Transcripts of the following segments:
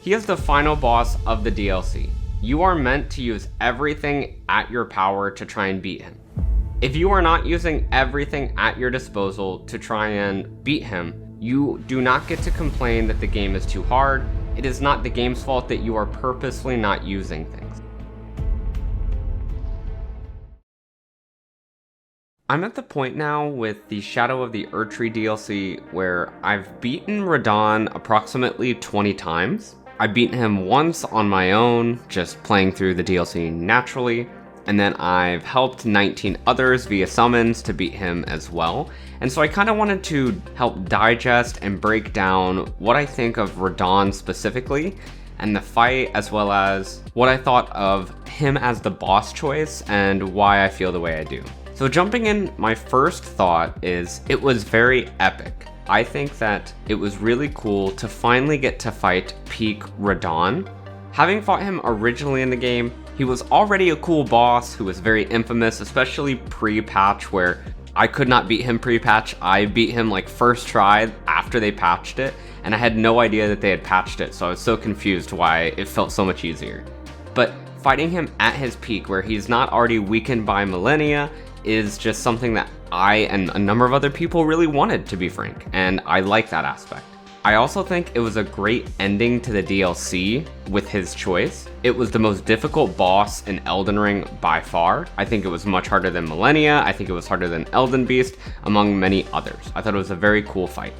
He is the final boss of the DLC. You are meant to use everything at your power to try and beat him. If you are not using everything at your disposal to try and beat him, you do not get to complain that the game is too hard. It is not the game's fault that you are purposely not using things. I'm at the point now with the Shadow of the Erdtree DLC where I've beaten Radahn approximately 20 times. I've beaten him once on my own, just playing through the DLC naturally, and then I've helped 19 others via summons to beat him as well. And so I kind of wanted to help digest and break down what I think of Radahn specifically, and the fight, as well as what I thought of him as the boss choice and why I feel the way I do. So jumping in, my first thought is it was very epic. I think that it was really cool to finally get to fight peak Radahn. Having fought him originally in the game, he was already a cool boss who was very infamous, especially pre-patch, where I could not beat him pre-patch. I beat him like first try after they patched it, and I had no idea that they had patched it, so I was so confused why it felt so much easier. But fighting him at his peak, where he's not already weakened by millennia, is just something that I and a number of other people really wanted, to be frank, and I like that aspect. I also think it was a great ending to the DLC with his choice. It was the most difficult boss in Elden Ring by far. I think it was much harder than Millennia. I think it was harder than Elden Beast, among many others. I thought it was a very cool fight.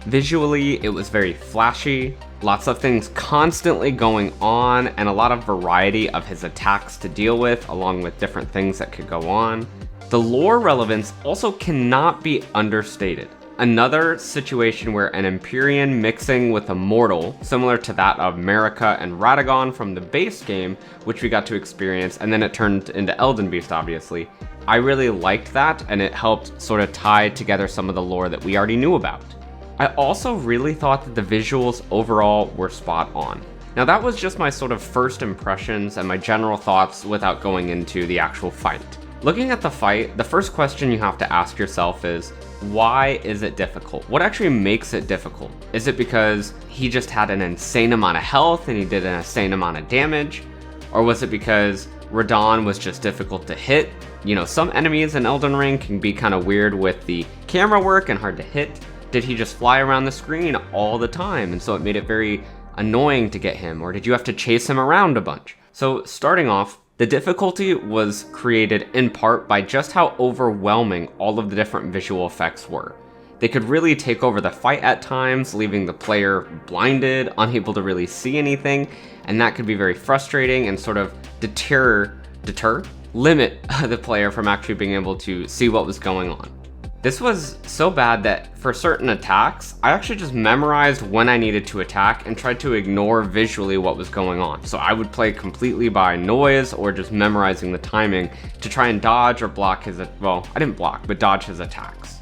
Visually, it was very flashy, lots of things constantly going on, and a lot of variety of his attacks to deal with, along with different things that could go on. The lore relevance also cannot be understated. Another situation where an Empyrean mixing with a mortal, similar to that of Marika and Radahn from the base game, which we got to experience, and then it turned into Elden Beast, obviously. I really liked that, and it helped sort of tie together some of the lore that we already knew about. I also really thought that the visuals overall were spot on. Now that was just my sort of first impressions and my general thoughts without going into the actual fight. Looking at the fight, the first question you have to ask yourself is, why is it difficult? What actually makes it difficult? Is it because he just had an insane amount of health and he did an insane amount of damage? Or was it because Radahn was just difficult to hit? You know, some enemies in Elden Ring can be kind of weird with the camera work and hard to hit. Did he just fly around the screen all the time, and so it made it very annoying to get him? Or did you have to chase him around a bunch? So starting off, the difficulty was created in part by just how overwhelming all of the different visual effects were. They could really take over the fight at times, leaving the player blinded, unable to really see anything, and that could be very frustrating and sort of limit the player from actually being able to see what was going on. This was so bad that for certain attacks, I actually just memorized when I needed to attack and tried to ignore visually what was going on. So I would play completely by noise or just memorizing the timing to try and dodge or block his, well, I didn't block, but dodge his attacks.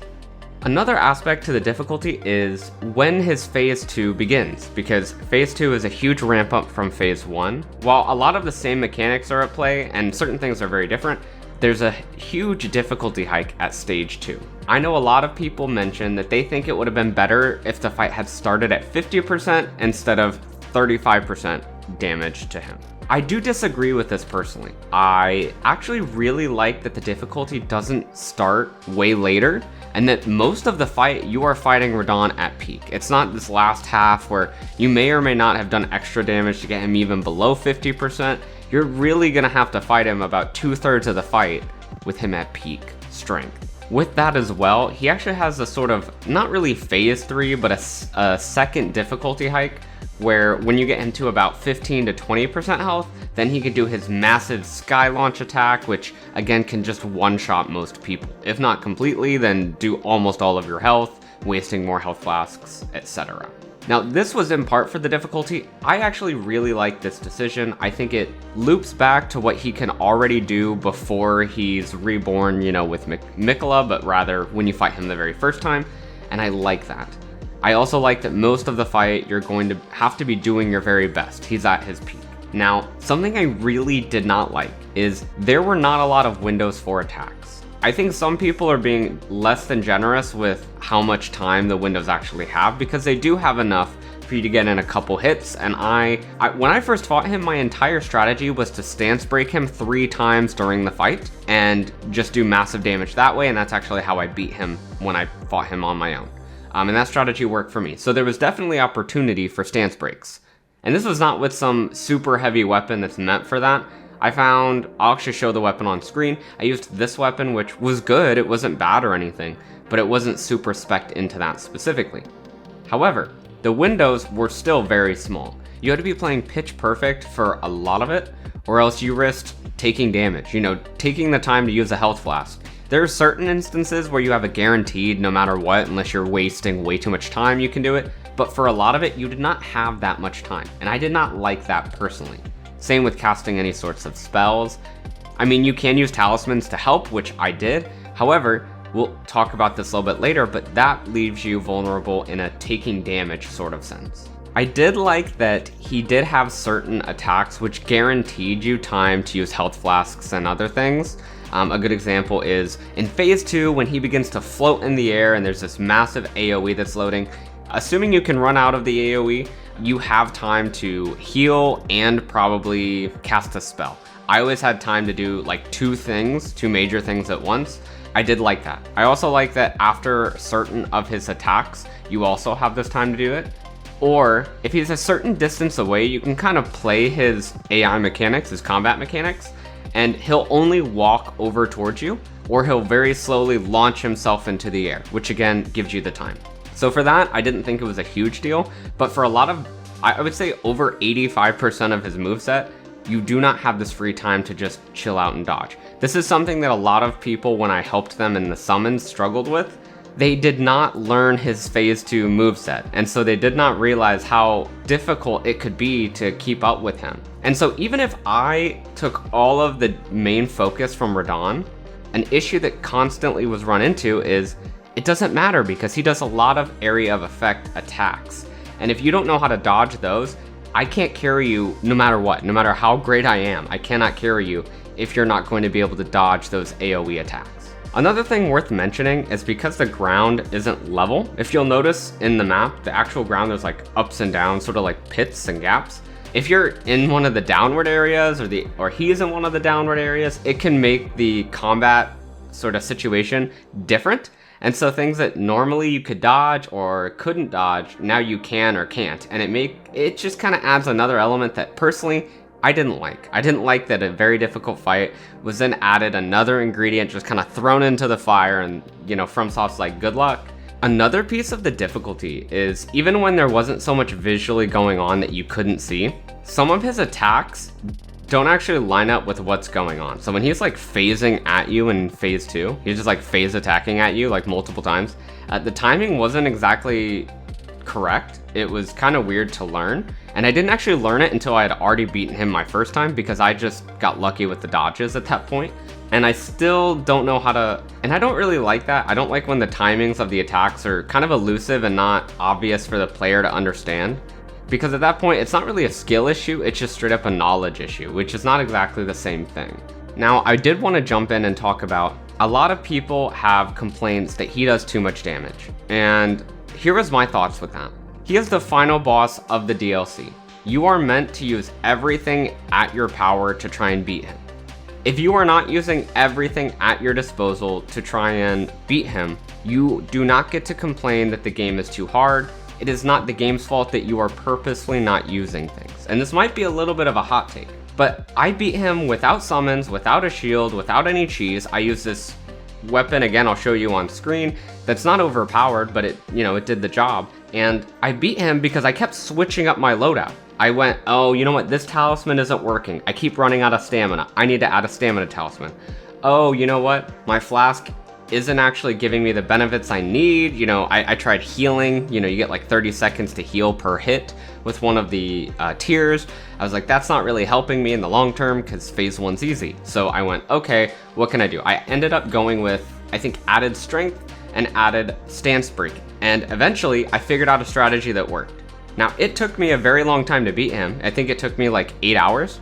Another aspect to the difficulty is when his Phase 2 begins, because Phase 2 is a huge ramp up from Phase 1. While a lot of the same mechanics are at play and certain things are very different, there's a huge difficulty hike at Stage 2. I know a lot of people mention that they think it would have been better if the fight had started at 50% instead of 35% damage to him. I do disagree with this personally. I actually really like that the difficulty doesn't start way later, and that most of the fight you are fighting Radahn at peak. It's not this last half where you may or may not have done extra damage to get him even below 50%. You're really gonna have to fight him about 2/3 of the fight with him at peak strength. With that as well, he actually has a sort of, not really Phase 3, but a second difficulty hike, where when you get him to about 15 to 20% health, then he can do his massive sky launch attack, which again can just one-shot most people. If not completely, then do almost all of your health, wasting more health flasks, etc. Now, this was in part for the difficulty. I actually really like this decision. I think it loops back to what he can already do before he's reborn, you know, with Miquella, but rather when you fight him the very first time, and I like that. I also like that most of the fight you're going to have to be doing your very best. He's at his peak. Now, something I really did not like is there were not a lot of windows for attacks. I think some people are being less than generous with how much time the windows actually have, because they do have enough for you to get in a couple hits, and when I first fought him, my entire strategy was to stance break him 3 times during the fight and just do massive damage that way, and that's actually how I beat him when I fought him on my own. And that strategy worked for me. So there was definitely opportunity for stance breaks. And this was not with some super heavy weapon that's meant for that. I'll actually show the weapon on screen. I used this weapon, which was good. It wasn't bad or anything, but it wasn't super spec'd into that specifically. However, the windows were still very small. You had to be playing pitch perfect for a lot of it, or else you risked taking damage, taking the time to use a health flask. There are certain instances where you have a guaranteed no matter what, unless you're wasting way too much time, you can do it. But for a lot of it, you did not have that much time, and I did not like that personally. Same with casting any sorts of spells. I mean, you can use talismans to help, which I did. However, we'll talk about this a little bit later, but that leaves you vulnerable in a taking damage sort of sense. I did like that he did have certain attacks which guaranteed you time to use health flasks and other things. A good example is in phase 2, when he begins to float in the air and there's this massive AoE that's loading. Assuming you can run out of the AoE, you have time to heal and probably cast a spell. I always had time to do like 2 major things at once. I did like that. I also like that after certain of his attacks, you also have this time to do it. Or if he's a certain distance away, you can kind of play his AI mechanics, his combat mechanics, and he'll only walk over towards you, or he'll very slowly launch himself into the air, which again gives you the time. So for that, I didn't think it was a huge deal, but for a lot of, I would say over 85% of his moveset, you do not have this free time to just chill out and dodge. This is something that a lot of people, when I helped them in the summons, struggled with. They did not learn his phase 2 moveset, and so they did not realize how difficult it could be to keep up with him. And so even if I took all of the main focus from Radahn, an issue that constantly was run into is it doesn't matter because he does a lot of area of effect attacks. And if you don't know how to dodge those, I can't carry you no matter what, no matter how great I am. I cannot carry you if you're not going to be able to dodge those AoE attacks. Another thing worth mentioning is because the ground isn't level, if you'll notice in the map, the actual ground there's like ups and downs, sort of like pits and gaps. If you're in one of the downward areas or he's in one of the downward areas, it can make the combat sort of situation different. And so things that normally you could dodge or couldn't dodge, now you can or can't. And it just kind of adds another element that personally I didn't like. I didn't like that a very difficult fight was then added another ingredient just kind of thrown into the fire, and FromSoft's like, good luck. Another piece of the difficulty is even when there wasn't so much visually going on that you couldn't see, some of his attacks don't actually line up with what's going on. So when he's like phasing at you in phase 2, he's just like phase attacking at you like multiple times. The timing wasn't exactly correct. It was kind of weird to learn. And I didn't actually learn it until I had already beaten him my first time because I just got lucky with the dodges at that point. And I still don't know how to, and I don't really like that. I don't like when the timings of the attacks are kind of elusive and not obvious for the player to understand. Because at that point, it's not really a skill issue, it's just straight up a knowledge issue, which is not exactly the same thing. Now, I did want to jump in and talk about, a lot of people have complaints that he does too much damage. And here was my thoughts with that. He is the final boss of the DLC. You are meant to use everything at your power to try and beat him. If you are not using everything at your disposal to try and beat him, you do not get to complain that the game is too hard. It is not the game's fault that you are purposely not using things. And this might be a little bit of a hot take, but I beat him without summons, without a shield, without any cheese. I use this weapon, again, I'll show you on screen, that's not overpowered, but it did the job. And I beat him because I kept switching up my loadout. I went, oh, you know what, this talisman isn't working. I keep running out of stamina. I need to add a stamina talisman. Oh, you know what, my flask isn't actually giving me the benefits I need. I tried healing. You get like 30 seconds to heal per hit with one of the tiers. I was like, that's not really helping me in the long term because phase 1's easy. So I went, okay, what can I do? I ended up going with, I think, added strength and added stance breaking. And eventually I figured out a strategy that worked. Now, it took me a very long time to beat him. I think it took me like 8 hours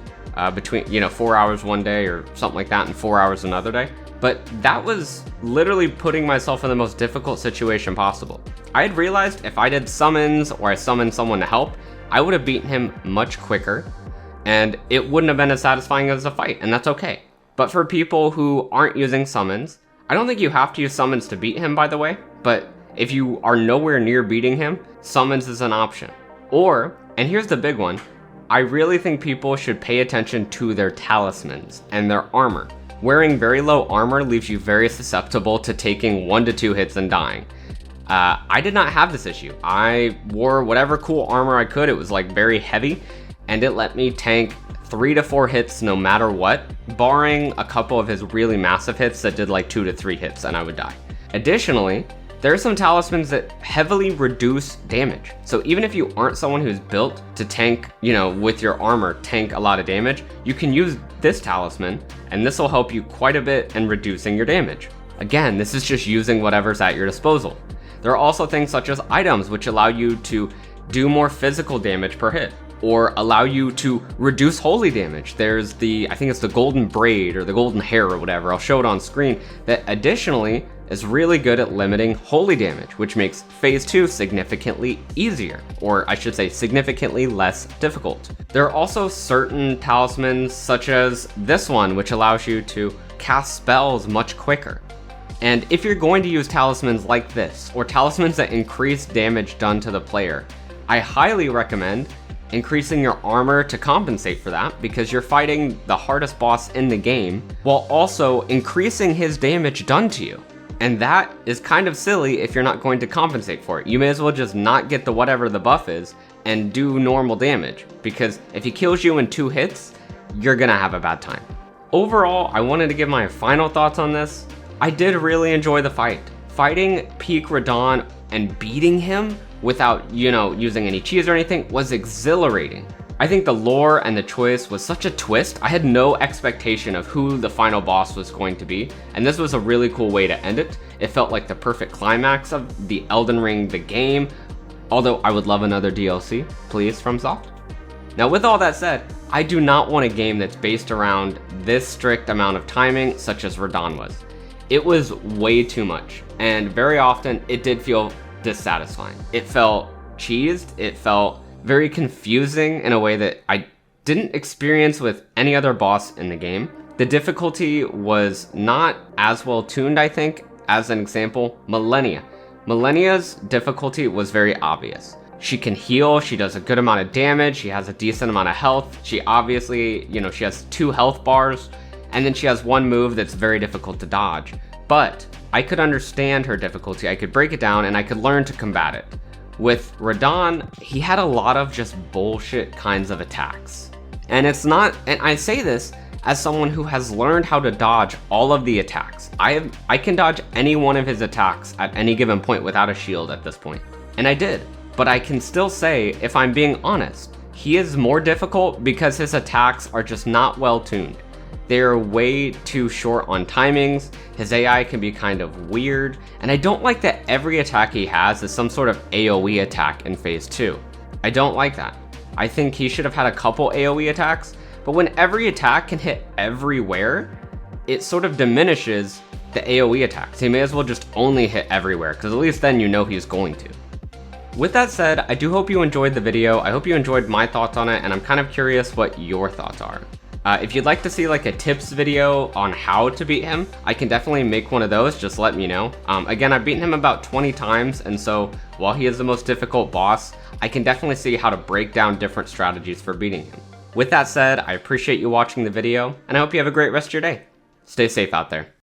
between, 4 hours one day or something like that and 4 hours another day. But that was literally putting myself in the most difficult situation possible. I had realized if I did summons or I summoned someone to help, I would have beaten him much quicker, and it wouldn't have been as satisfying as a fight, and that's okay. But for people who aren't using summons, I don't think you have to use summons to beat him, by the way, but if you are nowhere near beating him, summons is an option. Or, and here's the big one, I really think people should pay attention to their talismans and their armor. Wearing very low armor leaves you very susceptible to taking 1 to 2 hits and dying. I did not have this issue. I wore whatever cool armor I could. It was like very heavy, and it let me tank 3 to 4 hits no matter what, barring a couple of his really massive hits that did like 2 to 3 hits and I would die. Additionally, there are some talismans that heavily reduce damage. So even if you aren't someone who's built to tank, with your armor, tank a lot of damage, you can use this talisman, and this will help you quite a bit in reducing your damage. Again, this is just using whatever's at your disposal. There are also things such as items, which allow you to do more physical damage per hit, or allow you to reduce holy damage. There's I think it's the golden braid or the golden hair or whatever, I'll show it on screen, that additionally is really good at limiting holy damage, which makes phase 2 significantly easier, or I should say significantly less difficult. There are also certain talismans such as this one, which allows you to cast spells much quicker. And if you're going to use talismans like this, or talismans that increase damage done to the player, I highly recommend increasing your armor to compensate for that, because you're fighting the hardest boss in the game while also increasing his damage done to you. And that is kind of silly if you're not going to compensate for it. You may as well just not get the whatever the buff is and do normal damage, because if he kills you in 2 hits, you're gonna have a bad time. Overall, I wanted to give my final thoughts on this. I did really enjoy the fight. Fighting peak Radahn and beating him without, using any cheese or anything was exhilarating. I think the lore and the choice was such a twist. I had no expectation of who the final boss was going to be, and this was a really cool way to end it. It felt like the perfect climax of the Elden Ring, the game, although I would love another DLC, please, FromSoft. Now with all that said, I do not want a game that's based around this strict amount of timing such as Radahn was. It was way too much, and very often it did feel dissatisfying. It felt cheesed, it felt very confusing in a way that I didn't experience with any other boss in the game. The difficulty was not as well tuned, I think. As an example, Malenia. Malenia's difficulty was very obvious. She can heal, she does a good amount of damage, she has a decent amount of health, she obviously, she has 2 health bars, and then she has 1 move that's very difficult to dodge. But I could understand her difficulty, I could break it down, and I could learn to combat it. With Radahn, he had a lot of just bullshit kinds of attacks. And I say this as someone who has learned how to dodge all of the attacks. I can dodge any one of his attacks at any given point without a shield at this point. And I did. But I can still say, if I'm being honest, he is more difficult because his attacks are just not well tuned. They're way too short on timings, his AI can be kind of weird, and I don't like that every attack he has is some sort of AoE attack in phase 2. I don't like that. I think he should have had a couple AoE attacks, but when every attack can hit everywhere, it sort of diminishes the AoE attacks. He may as well just only hit everywhere, because at least then you know he's going to. With that said, I do hope you enjoyed the video. I hope you enjoyed my thoughts on it, and I'm kind of curious what your thoughts are. If you'd like to see like a tips video on how to beat him, I can definitely make one of those, just let me know. Again, I've beaten him about 20 times, and so while he is the most difficult boss, I can definitely see how to break down different strategies for beating him. With that said, I appreciate you watching the video, and I hope you have a great rest of your day. Stay safe out there.